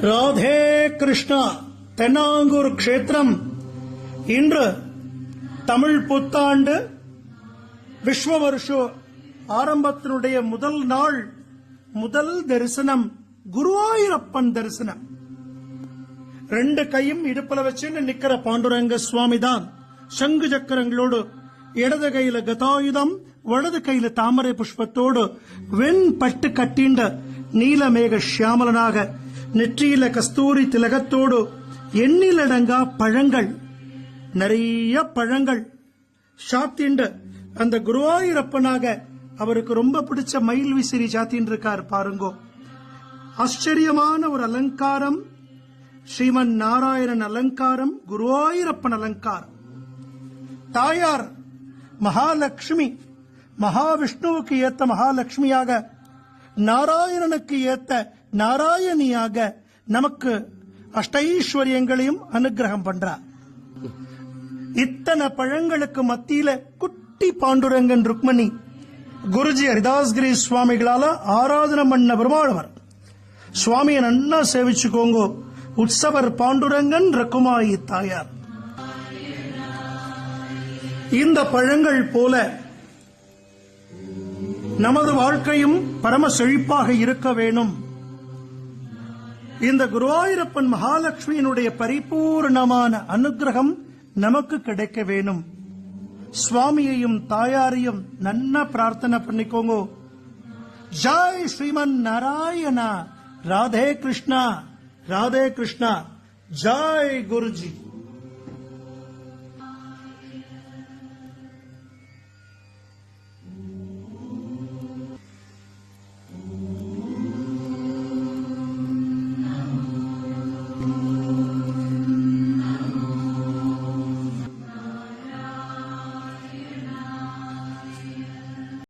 ராதே கிருஷ்ணா. தென்னாங்கூர் க்ஷேத்திரம் இன்று தமிழ் புத்தாண்டு விஸ்வ வருஷ ஆரம்பத்தினுடைய முதல் நாள், முதல் தரிசனம் குருவாயூரப்பன் தரிசனம். ரெண்டு கையும் இடுப்புல வச்சு நிக்கிற பாண்டுரங்க சுவாமி தான். சங்கு சக்கரங்களோடு, இடது கையில கதாயுதம், வலது கையில தாமரை புஷ்பத்தோடு, வெண் பட்டு கட்டிண்ட நீலமேக ஷியாமலனாக, நெற்றியில கஸ்தூரி திலகத்தோடு, எண்ணிலடங்கா பழங்கள், நிறைய பழங்கள் சாத்திண்டு அந்த குருவாயூரப்பனாக அவருக்கு ரொம்ப பிடிச்ச மயில் விசிறி சாத்தின்னு இருக்கார் பாருங்கோ. ஆச்சரியமான ஒரு அலங்காரம், ஸ்ரீமன் நாராயணன் அலங்காரம், குருவாயூரப்பன் அலங்காரம். தாயார் மகாலட்சுமி, மகாவிஷ்ணுவுக்கு ஏத்த மகாலட்சுமியாக, நாராயணனுக்கு ஏத்த நாராயணியாக நமக்கு அஷ்டைஸ்வரியங்களையும் அனுகிரகம் பண்றார். இத்தனை பழங்களுக்கு மத்தியில குட்டி பாண்டுரங்கன் ருக்மணி குருஜி ஹரிதாஸ்கிரி சுவாமிகளால ஆராதனை பண்ண பெருமாளவர். சுவாமியை நன்னா சேவிச்சுக்கோங்க. உற்சவர் பாண்டுரங்கன் ரகுமாயி தாயார். இந்த பழங்கள் போல நமது வாழ்க்கையும் பரம செழிப்பாக இருக்க வேணும். இந்த குருவாயூரப்பன் மகாலட்சுமியினுடைய பரிபூர்ணமான அனுகிரகம் நமக்கு கிடைக்க வேணும். சுவாமியையும் தாயாரையும் நன்னா பிரார்த்தனை பண்ணிக்கோங்க. ஜெய் ஸ்ரீமன் நாராயணா. ராதே கிருஷ்ணா, ராதே கிருஷ்ணா. ஜெய் குருஜி.